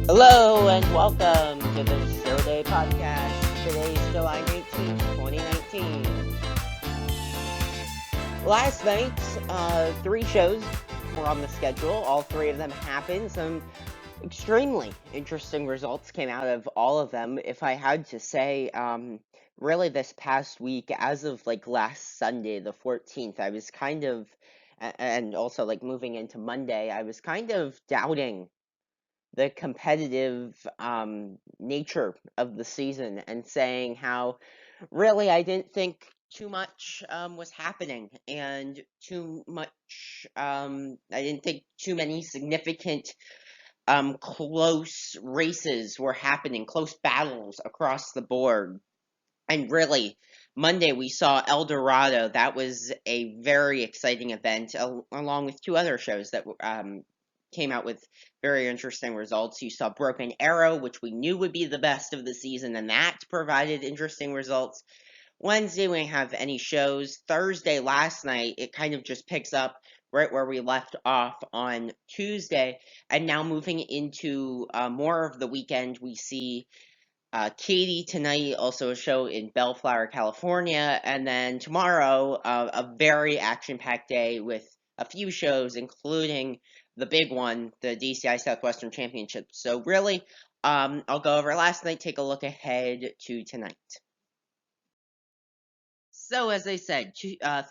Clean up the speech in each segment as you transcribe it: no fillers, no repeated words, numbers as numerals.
Hello and welcome to the Show Day podcast. Today's July 19th, 2019. Last night, three shows were on the schedule. All three of them happened. Some extremely interesting results came out of all of them. If I had to say, really this past week, as of last Sunday, the 14th, I was kind of, and also moving into Monday, I was kind of doubting the competitive nature of the season and saying how really I didn't think too much was happening and too much I didn't think too many significant close races were happening, close battles across the board. And really, Monday we saw El Dorado. That was a very exciting event, along with two other shows that came out with very interesting results. You saw Broken Arrow, which we knew would be the best of the season, and that provided interesting results. Wednesday, we didn't have any shows. Thursday, last night, it kind of just picks up right where we left off on Tuesday. And now moving into more of the weekend, we see Katie tonight, also a show in Bellflower, California, and then tomorrow, a very action-packed day with a few shows, including the big one, the DCI Southwestern Championship. So really, I'll go over last night, take a look ahead to tonight. So as I said,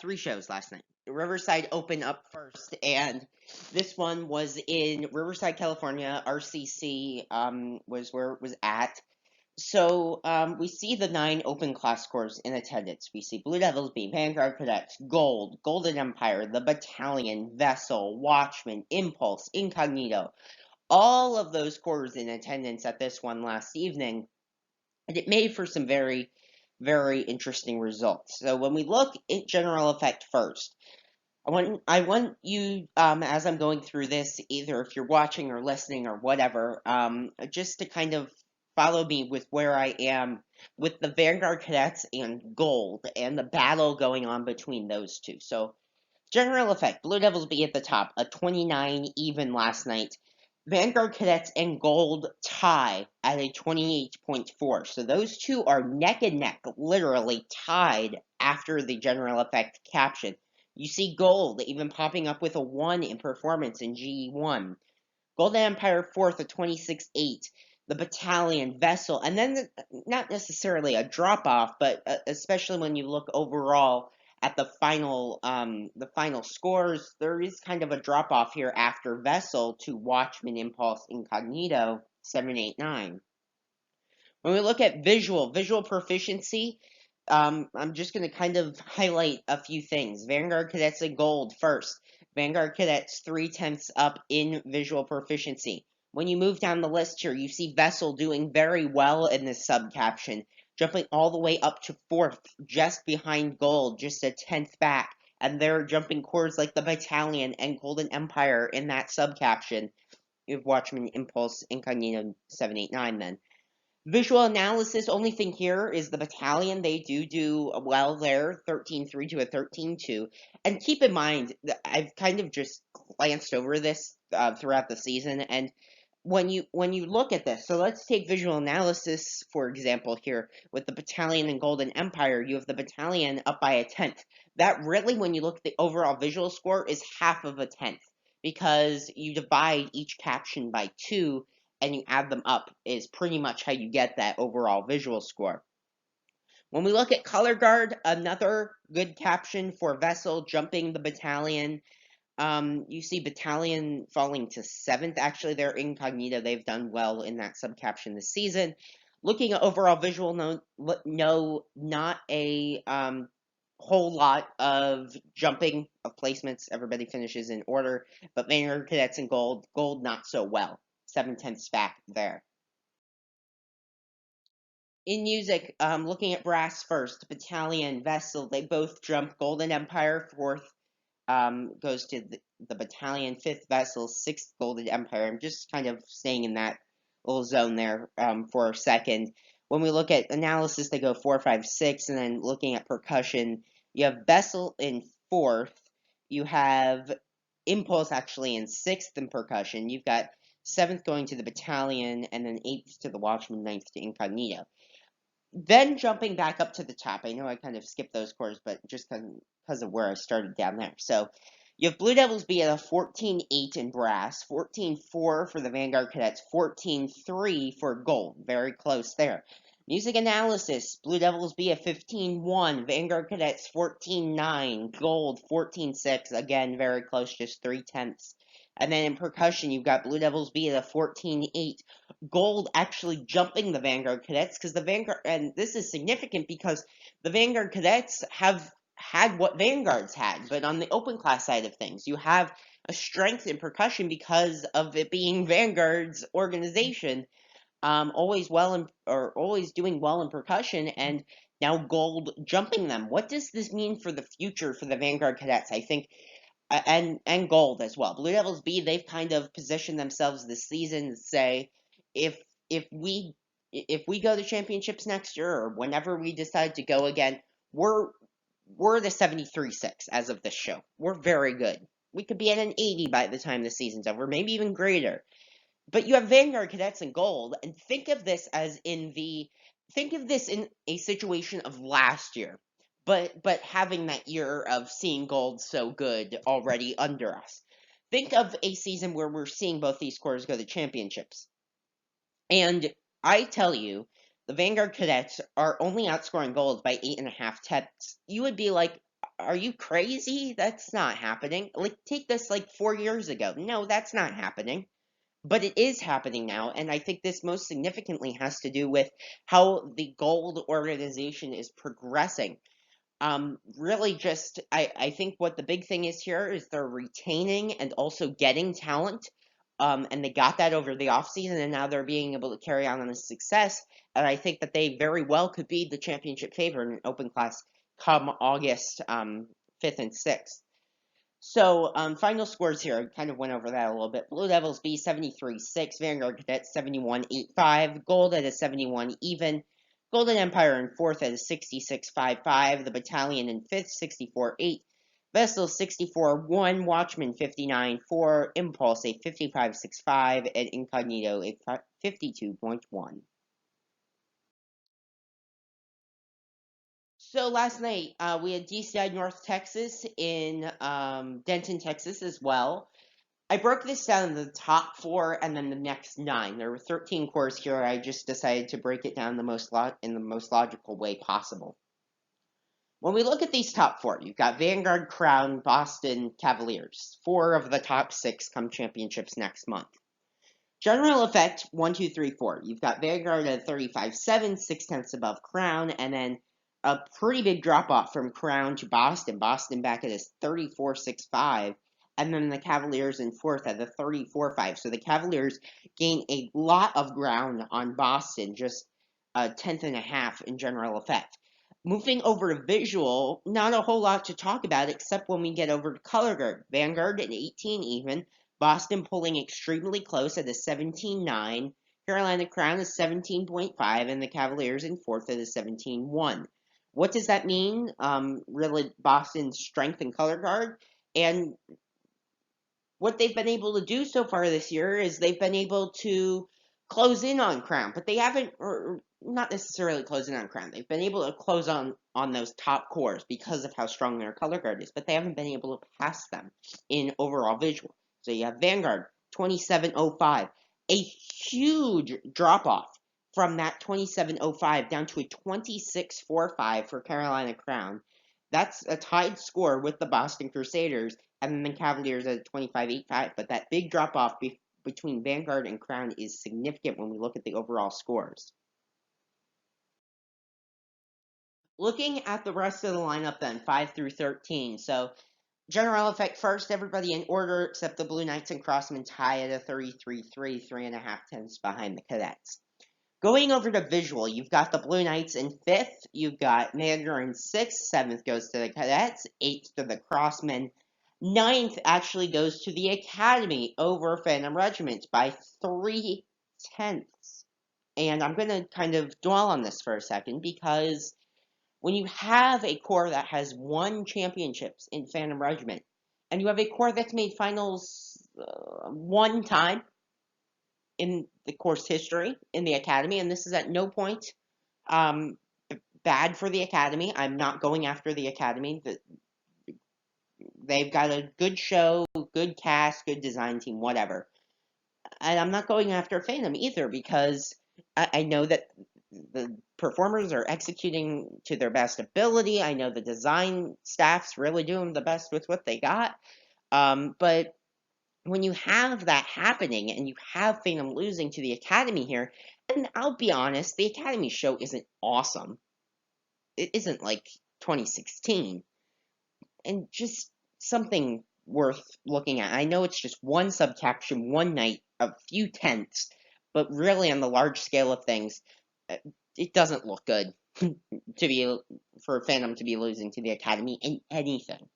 three shows last night. Riverside opened up first, and this one was in Riverside, California. RCC was where it was at. So we see the 9 open class scores in attendance. We see Blue Devils B, Vanguard Cadets, Gold, Golden Empire, the Battalion, Vessel, Watchman, Impulse, Incognito. All of those scores in attendance at this one last evening. And it made for some very, very interesting results. So when we look at general effect first, I want you, as I'm going through this, either if you're watching or listening or whatever, just to kind of follow me with where I am with the Vanguard Cadets and Gold and the battle going on between those two. So, general effect, Blue Devils be at the top, a 29 even last night. Vanguard Cadets and Gold tie at a 28.4. So those two are neck and neck, literally tied after the general effect caption. You see Gold even popping up with a 1 in performance in GE1. Golden Empire fourth, a 26.8. The Battalion, Vessel, and then not necessarily a drop off, but especially when you look overall at the final scores, there is kind of a drop off here after Vessel to Watchman, Impulse, Incognito 789. When we look at visual proficiency, I'm just going to kind of highlight a few things. Vanguard Cadets and Gold first. Vanguard Cadets 3/10 up in visual proficiency. When you move down the list here, you see Vessel doing very well in this subcaption, jumping all the way up to 4th, just behind Gold, just a 10th back. And they're jumping cores like the Battalion and Golden Empire in that subcaption. You have Watchman, Impulse, Incognito 789 then. Visual analysis, only thing here is the Battalion. They do well there, 13.3 to a 13.2. And keep in mind, I've kind of just glanced over this throughout the season, and when you look at this, so let's take visual analysis, for example, here with the Battalion and Golden Empire. You have the Battalion up by a 10th. That really, when you look at the overall visual score, is half of a 10th, because you divide each caption by 2 and you add them up is pretty much how you get that overall visual score. When we look at color guard, another good caption for Vessel jumping the Battalion. You see Battalion falling to 7th. Actually, they're Incognito. They've done well in that subcaption this season. Looking at overall visual, no, not a whole lot of jumping of placements. Everybody finishes in order, but Vanguard Cadets and Gold not so well. 7/10 back there. In music, looking at brass first, Battalion, Vessel, they both jump. Golden Empire, 4th, goes to the Battalion, 5th, Vessel, 6th, Golden Empire. I'm just kind of staying in that little zone there for a second. When we look at analysis, they go 4, 5, 6, and then looking at percussion, you have Vessel in 4th. You have Impulse actually in 6th in percussion. You've got 7th going to the Battalion, and then 8th to the Watchman, 9th to Incognito. Then jumping back up to the top, I know I kind of skipped those corps, but just because of where I started down there. So you have Blue Devils be at a 14-8 in brass, 14-4 for the Vanguard Cadets, 14-3 for gold. Very close there. Music analysis, Blue Devils be a 15-1, Vanguard Cadets 14-9, gold 14-6, again very close, just 3/10. And then in percussion, you've got Blue Devils be at a 14-8, gold actually jumping the Vanguard Cadets, because the Vanguard, and this is significant because the Vanguard Cadets have had what Vanguards had, but on the open class side of things, you have a strength in percussion because of it being Vanguard's organization, always doing well in percussion, and now gold jumping them. What does this mean for the future for the Vanguard Cadets? I think, and gold as well. Blue Devils B, they've kind of positioned themselves this season to say, if if we go to championships next year or whenever we decide to go again, we're the 73-6 as of this show. We're very good. We could be at an 80 by the time the season's over, maybe even greater. But you have Vanguard Cadets in gold, and think of this in a situation of last year, but having that year of seeing gold so good already under us. Think of a season where we're seeing both these corps go to championships. And I tell you, the Vanguard Cadets are only outscoring gold by 8.5 tenths. You would be like, are you crazy? That's not happening. Like, take this like 4 years ago. No, that's not happening. But it is happening now, and I think this most significantly has to do with how the gold organization is progressing. Really just, I think what the big thing is here is they're retaining and also getting talent. And they got that over the offseason, and now they're being able to carry on this success. And I think that they very well could be the championship favorite in open class come August 5th and 6th. So, final scores here. I kind of went over that a little bit. Blue Devils B 73-6, Vanguard Cadets 71-8-5, Gold at a 71 even, Golden Empire in 4th at a 66-5-5, the Battalion in 5th 64-8, Vessel 64-1, Watchman 59-4, Impulse a 55-6-5, and Incognito a 52.1. So last night, we had DCI North Texas in Denton, Texas as well. I broke this down into the top 4 and then the next 9. There were 13 corps here. I just decided to break it down in the most logical way possible. When we look at these top 4, you've got Vanguard, Crown, Boston, Cavaliers. 4 of the top 6 come championships next month. General effect, 1, 2, 3, 4. You've got Vanguard at 35-7, 6 tenths above Crown, and then a pretty big drop-off from Crown to Boston. Boston back at his 34-6-5, and then the Cavaliers in 4th at the 34-5. So the Cavaliers gain a lot of ground on Boston, just a 10.5 in general effect. Moving over to visual, not a whole lot to talk about except when we get over to color guard. Vanguard at 18 even, Boston pulling extremely close at a 17.9, Carolina Crown is 17.5, and the Cavaliers in 4th at a 17.1. What does that mean? Really, Boston's strength in color guard, and what they've been able to do so far this year is they've been able to close in on Crown, but they haven't, or not necessarily close in on Crown. They've been able to close on those top corps because of how strong their color guard is, but they haven't been able to pass them in overall visual. So you have Vanguard, 27.05, a huge drop-off from that 27.05 down to a 26.45 for Carolina Crown. That's a tied score with the Boston Crusaders, and then the Cavaliers at 25.85. But that big drop-off between Vanguard and Crown is significant when we look at the overall scores. Looking at the rest of the lineup then, 5 through 13. So, general effect first, everybody in order except the Blue Knights and Crossmen tie at a 33-3, 3.5 tenths behind the Cadets. Going over to visual, you've got the Blue Knights in 5th, you've got Mandarin in 6th, 7th goes to the Cadets, 8th to the Crossmen, 9th actually goes to the Academy over Phantom Regiment by 3 tenths. And I'm going to kind of dwell on this for a second because when you have a corps that has won championships in Phantom Regiment, and you have a corps that's made finals 1 time, in the course history in the academy, and this is at no point um, bad for the academy. I'm not going after the academy. They've got a good show, good cast, good design team, whatever. And I'm not going after Phantom either because I know that the performers are executing to their best ability. I know the design staff's really doing the best with what they got. But when you have that happening and you have Phantom losing to the Academy here, and I'll be honest, the Academy show isn't awesome. It isn't like 2016. And just something worth looking at. I know it's just one subcaption, one night, a few tenths, but really on the large scale of things, it doesn't look good to be for Phantom to be losing to the Academy in anything.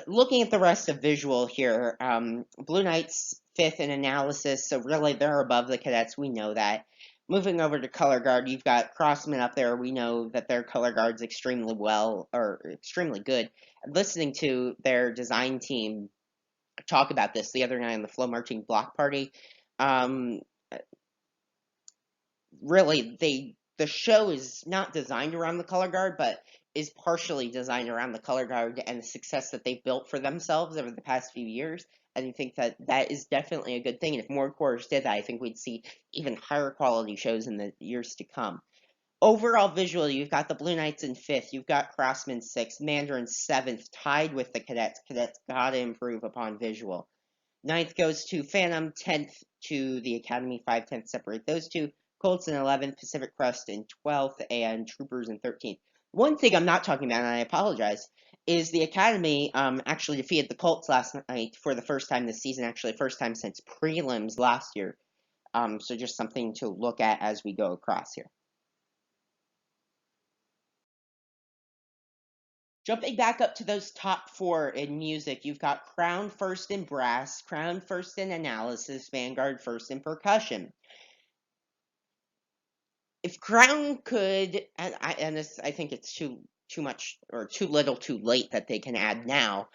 Looking at the rest of visual here, Blue Knights fifth in analysis, so really they're above the Cadets. We know that. Moving over to color guard, you've got Crossman up there. We know that their color guard's extremely good. Listening to their design team talk about this the other night on the Flow Marching Block Party, um, really the show is not designed around the color guard, but is partially designed around the color guard and the success that they've built for themselves over the past few years. And I think that that is definitely a good thing. And if more corps did that, I think we'd see even higher quality shows in the years to come. Overall visually, you've got the Blue Knights in fifth, you've got Crossman sixth, Mandarin seventh, tied with the Cadets. Cadets gotta improve upon visual. Ninth goes to Phantom, 10th to the Academy, 5/10 separate those two. Colts in 11th, Pacific Crest in 12th, and Troopers in 13th. One thing I'm not talking about, and I apologize, is the Academy actually defeated the Colts last night for the first time this season, actually first time since prelims last year. So just something to look at as we go across here. Jumping back up to those top four in music, you've got Crown first in brass, Crown first in analysis, Vanguard first in percussion. If Crown could, and this, I think it's too much or too little, too late that they can add now.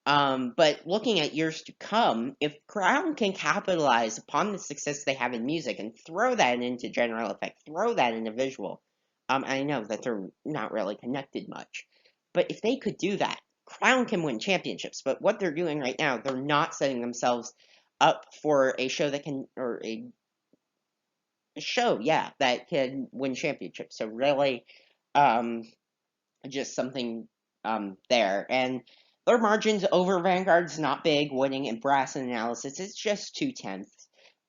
But looking at years to come, if Crown can capitalize upon the success they have in music and throw that into general effect, throw that into visual, I know that they're not really connected much, but if they could do that, Crown can win championships. But what they're doing right now, they're not setting themselves up for a show that can, or a show, yeah, that can win championships. So really, just something there. And their margins over Vanguard's not big, winning in brass and analysis. It's just 2/10.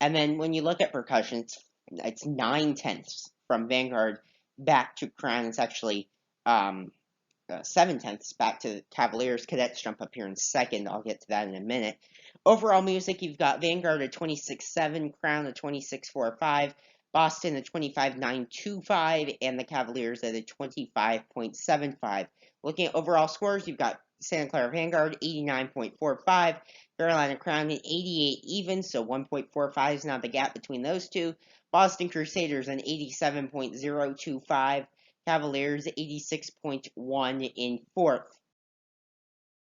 And then when you look at percussion, it's 9/10 from Vanguard back to Crown. It's actually 7/10 back to Cavaliers. Cadets jump up here in second. I'll get to that in a minute. Overall music, you've got Vanguard at 26.7, Crown at 26.45, Boston at 25.925, and the Cavaliers at a 25.75. Looking at overall scores, you've got Santa Clara Vanguard 89.45, Carolina Crown at 88 even, so 1.45 is now the gap between those two. Boston Crusaders an 87.025, Cavaliers 86.1 in fourth.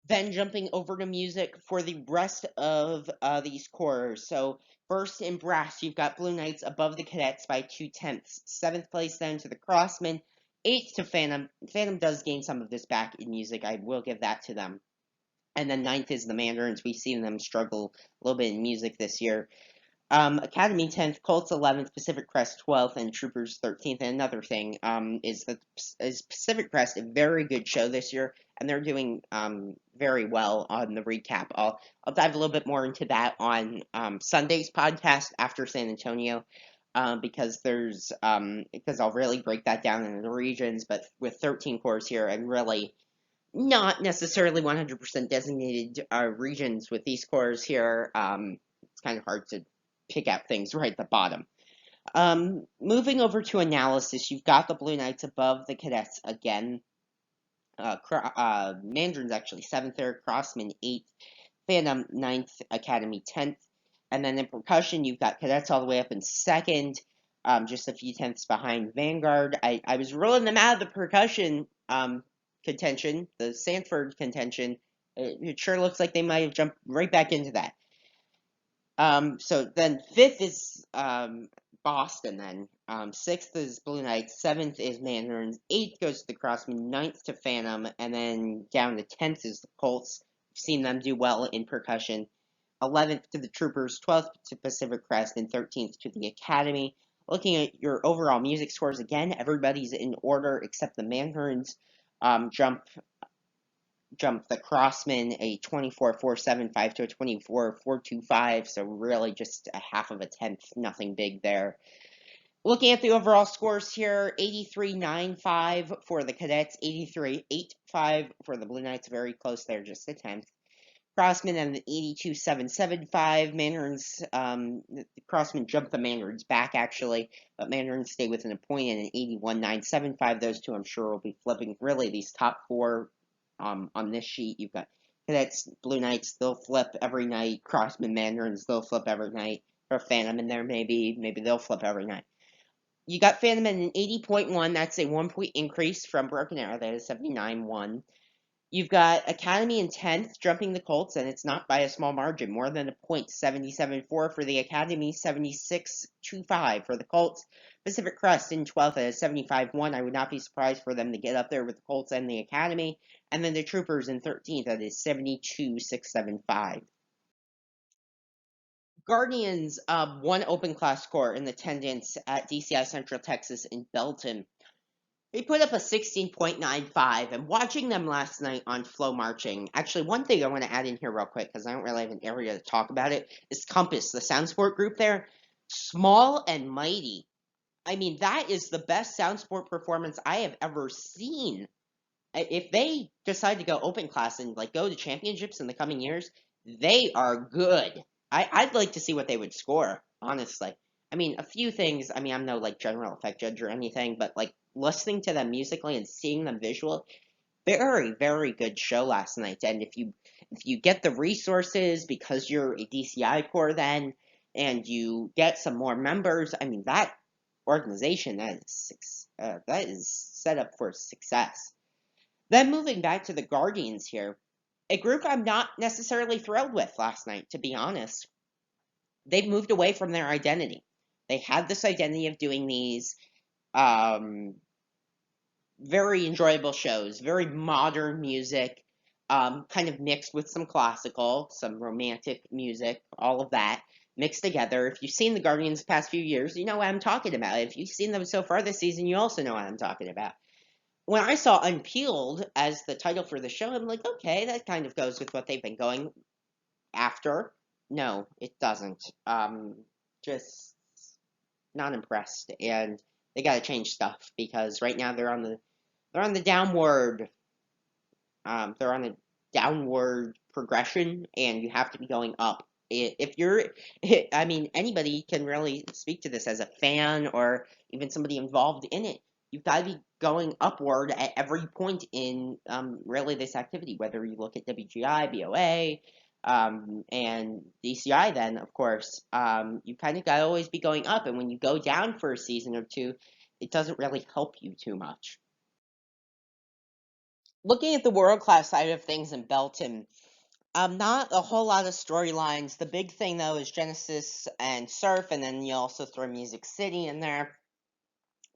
Then jumping over to music for the rest of these corps. So first in brass, you've got Blue Knights above the Cadets by 2/10. Seventh place then to the Crossmen. Eighth to Phantom. Phantom does gain some of this back in music. I will give that to them. And then ninth is the Mandarins. We've seen them struggle a little bit in music this year. Academy 10th, Colts 11th, Pacific Crest 12th, and Troopers 13th. And another thing is Pacific Crest a very good show this year, and they're doing very well on the recap. I'll dive a little bit more into that on Sunday's podcast after San Antonio, because I'll really break that down into the regions. But with 13 corps here, and really not necessarily 100% designated regions with these corps here, it's kind of hard to pick out things right at the bottom. Moving over to analysis, you've got the Blue Knights above the Cadets again. Mandarin's actually 7th there, Crossman 8th, Phantom 9th, Academy 10th. And then in percussion, you've got Cadets all the way up in 2nd, just a few tenths behind Vanguard. I was rolling them out of the percussion contention, the Sanford contention. It sure looks like they might have jumped right back into that. So then fifth is Boston. Then sixth is Blue Knights. Seventh is Mandarins. Eighth goes to the Crossmen. Ninth to Phantom, and then down to 10th is the Colts. We've seen them do well in percussion. 11th to the Troopers. 12th to Pacific Crest, and 13th to the Academy. Looking at your overall music scores again, everybody's in order except the Mandarins. Jump the Crossman a 24.475 to a 24.425, so really just a half of a tenth, nothing big there. Looking at the overall scores here, 83.95 for the Cadets, 83.85 for the Blue Knights, very close there, just a tenth. Crossman and an 82.775. Mandarins, the Crossman jumped the Mandarins back actually, but Mandarins stay within a point and an 81.975. Those two I'm sure will be flipping. Really, these top four on this sheet, you've got Cadets, Blue Knights, they'll flip every night. Crossman, Mandarins, they'll flip every night. Or Phantom in there, maybe they'll flip every night. You got Phantom at an 80.1. That's a 1-point increase from Broken Arrow. That is 79.1. You've got Academy in 10th, jumping the Colts, and it's not by a small margin. More than a point, 77.4 for the Academy, 76.25 for the Colts. Pacific Crest in 12th at 75.1. I would not be surprised for them to get up there with the Colts and the Academy. And then the Troopers in 13th at 72.675. Guardians, one open class score in attendance at DCI Central Texas in Belton. They put up a 16.95, and watching them last night on Flow Marching, actually, one thing I want to add in here real quick, because I don't really have an area to talk about it, is Compass, the sound sport group there. Small and mighty. I mean, that is the best sound sport performance I have ever seen. If they decide to go open class and like go to championships in the coming years, they are good. I'd like to see what they would score, honestly. I mean, a few things. I mean, I'm no like general effect judge or anything, but like listening to them musically and seeing them visual, very, very good show last night. And if you get the resources because you're a DCI core then, and you get some more members, I mean that organization that is set up for success. Then moving back to the Guardians here, a group I'm not necessarily thrilled with last night, to be honest. They've moved away from their identity. They had this identity of doing these very enjoyable shows, very modern music, kind of mixed with some classical, some romantic music, all of that mixed together. If you've seen the Guardians the past few years, you know what I'm talking about. If you've seen them so far this season, you also know what I'm talking about. When I saw Unpeeled as the title for the show, I'm like, okay, that kind of goes with what they've been going after. No, it doesn't. Just not impressed, and they got to change stuff because right now they're on the downward. They're on a downward progression, and you have to be going up. If you're, I mean, anybody can really speak to this as a fan or even somebody involved in it. You've got to be going upward at every point in really this activity, whether you look at WGI, BOA, and DCI. Then, of course, you kind of got to always be going up, and when you go down for a season or two, it doesn't really help you too much. Looking at the world class side of things in Belton, not a whole lot of storylines. The big thing though is Genesis and Surf, and then you also throw Music City in there.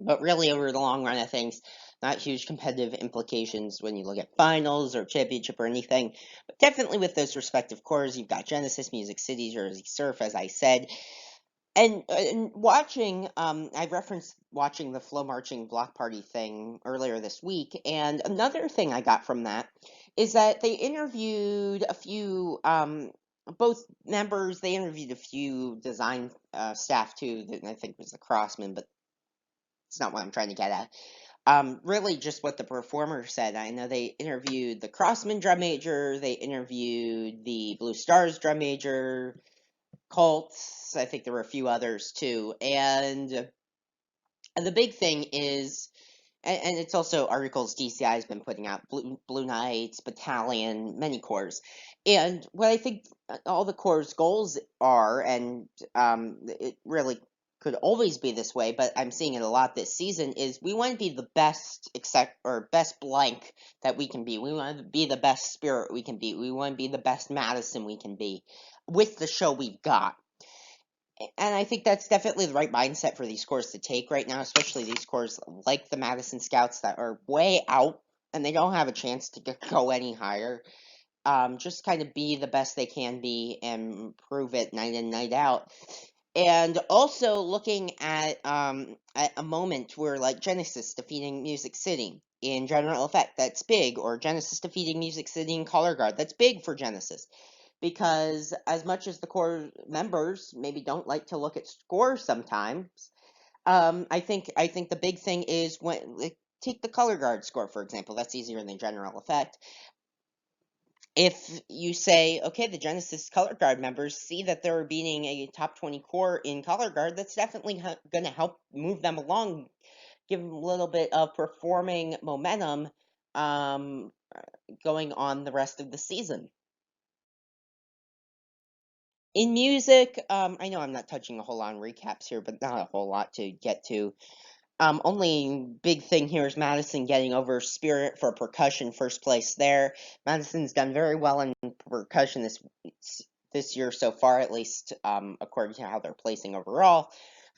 But really, over the long run of things, not huge competitive implications when you look at finals or championship or anything. But definitely with those respective cores, you've got Genesis, Music City, Jersey Surf, as I said. And watching, I referenced watching the Flow Marching Block Party thing earlier this week, and another thing I got from that is that they interviewed a few, both members, they interviewed a few design staff too, that I think was the Crossman, but it's not what I'm trying to get at. Really just what the performer said. I know they interviewed the Crossman drum major, they interviewed the Blue Stars drum major, Colts, I think there were a few others too, and the big thing is, and it's also articles DCI has been putting out, Blue Knights, Battalion, many corps, and what I think all the corps' goals are, and it really could always be this way, but I'm seeing it a lot this season, is we want to be the best best blank that we can be. We want to be the best Spirit we can be. We want to be the best Madison we can be with the show we've got. And I think that's definitely the right mindset for these scores to take right now, especially these scores like the Madison Scouts that are way out and they don't have a chance to go any higher. Just kind of be the best they can be and prove it night in, night out. And also looking at a moment where like Genesis defeating Music City in General Effect, that's big, or Genesis defeating Music City in Color Guard, that's big for Genesis. Because as much as the core members maybe don't like to look at scores sometimes, I think the big thing is when like, take the Color Guard score for example. That's easier than General Effect. If you say, okay, the Genesis Color Guard members see that they're beating a top 20 core in Color Guard, that's definitely going to help move them along, give them a little bit of performing momentum um, going on the rest of the season. In music, I know I'm not touching a whole lot on recaps here, but not a whole lot to get to. Only big thing here is Madison getting over Spirit for percussion, first place there. Madison's done very well in percussion this year so far, at least according to how they're placing overall.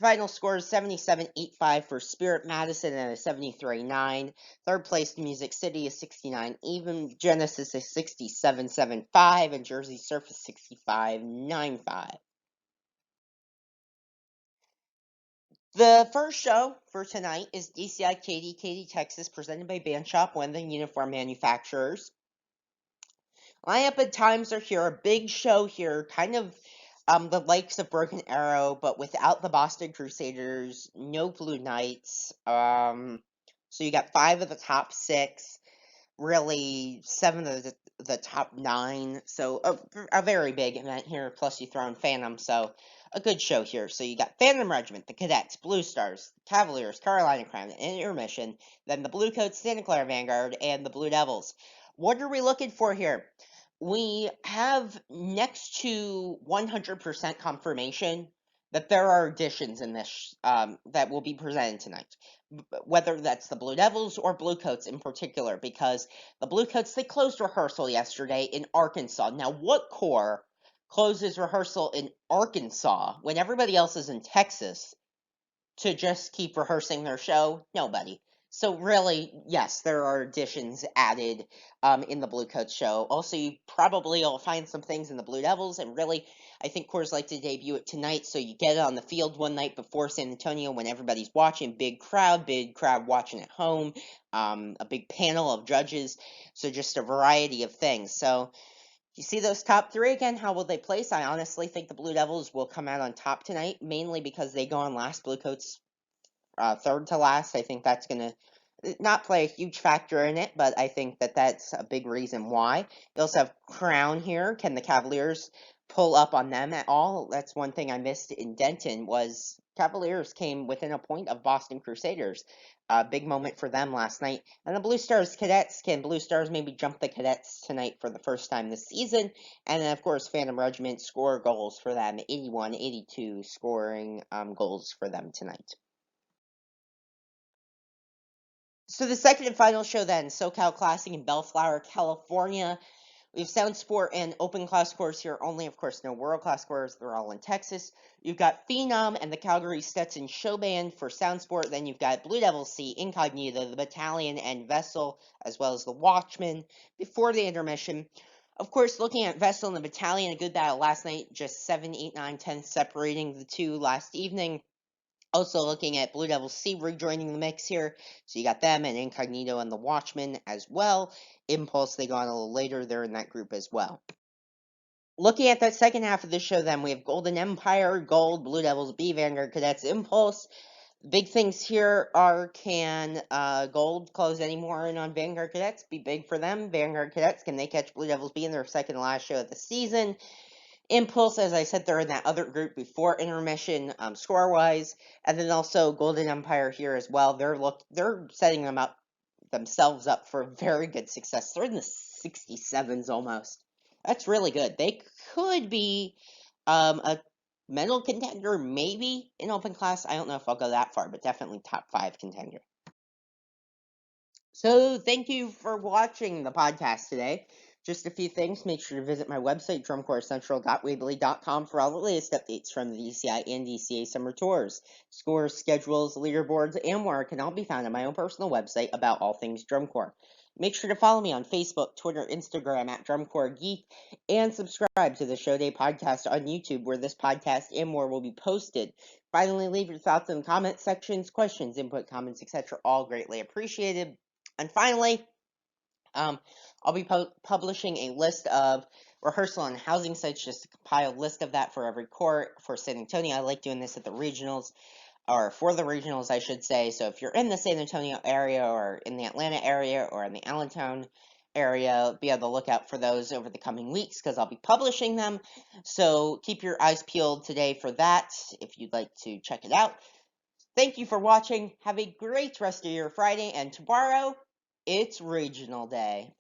Final score is 77.85 for Spirit Madison and a 73.9. Third place Music City is 69 even. Genesis is 67.75 and Jersey Surf is 65.95. The first show for tonight is DCI Katy, Texas, presented by Band Shop, one of the uniform manufacturers. Lineup and times are here. A big show here, kind of the likes of Broken Arrow, but without the Boston Crusaders, no Blue Knights. So you got 5 of the top 6, really 7 of the top 9. So a very big event here. Plus you throw in Phantom, so a good show here. So you got Phantom Regiment, the Cadets, Blue Stars, Cavaliers, Carolina Crown, and Intermission. Then the Bluecoats, Santa Clara Vanguard, and the Blue Devils. What are we looking for here? We have next to 100% confirmation that there are additions in this that will be presented tonight, whether that's the Blue Devils or Bluecoats in particular, because the Bluecoats, they closed rehearsal yesterday in Arkansas. Now, what corps closes rehearsal in Arkansas when everybody else is in Texas to just keep rehearsing their show? Nobody. So really, yes, there are additions added in the Bluecoats show. Also, you probably will find some things in the Blue Devils, and really, I think Coors like to debut it tonight, so you get it on the field one night before San Antonio when everybody's watching. Big crowd watching at home, a big panel of judges, so just a variety of things. So you see those top 3 again, how will they place? I honestly think the Blue Devils will come out on top tonight, mainly because they go on last. Bluecoats third to last. I think that's going to not play a huge factor in it, but I think that that's a big reason why. You also have Crown here. Can the Cavaliers pull up on them at all? That's one thing I missed in Denton was Cavaliers came within a point of Boston Crusaders. A big moment for them last night. And the Blue Stars Cadets, can Blue Stars maybe jump the Cadets tonight for the first time this season? And then, of course, Phantom Regiment score goals for them, 81, 82 scoring goals for them tonight. So the second and final show then, SoCal Classic in Bellflower, California. We have Sound Sport and Open Class Course here only. Of course, no World Class Course. They're all in Texas. You've got Phenom and the Calgary Stetson Show Band for Sound Sport. Then you've got Blue Devil C, Incognito, the Battalion, and Vessel, as well as the Watchmen before the intermission. Of course, looking at Vessel and the Battalion, a good battle last night. Just 7, 8, 9, 10 separating the two last evening. Also looking at Blue Devil C rejoining the mix here. So you got them and Incognito and the Watchmen as well. Impulse, they go on a little later. They're in that group as well. Looking at that second half of the show then, we have Golden Empire, Gold, Blue Devils B, Vanguard Cadets, Impulse. Big things here are, can Gold close any more in on Vanguard Cadets? Be big for them. Vanguard Cadets, can they catch Blue Devils B in their second to last show of the season? Impulse, as I said, they're in that other group before intermission, score-wise, and then also Golden Empire here as well. They're setting themselves up for very good success. They're in the 67s almost. That's really good. They could be a medal contender, maybe in open class. I don't know if I'll go that far, but definitely top 5 contender. So thank you for watching the podcast today. Just a few things. Make sure to visit my website, drumcorpscentral.weebly.com, for all the latest updates from the DCI and DCA summer tours. Scores, schedules, leaderboards, and more can all be found on my own personal website about all things drum corps. Make sure to follow me on Facebook, Twitter, Instagram at Drum Corps Geek, and subscribe to the Show Day podcast on YouTube, where this podcast and more will be posted. Finally, leave your thoughts in the comment sections, questions, input, comments, etc. All greatly appreciated. And finally, I'll be publishing a list of rehearsal and housing sites, just to compile a list of that for every corps for San Antonio. I like doing this at the regionals, or for the regionals, I should say. So if you're in the San Antonio area, or in the Atlanta area, or in the Allentown area, be on the lookout for those over the coming weeks, because I'll be publishing them. So keep your eyes peeled today for that if you'd like to check it out. Thank you for watching. Have a great rest of your Friday, and tomorrow, it's Regional Day.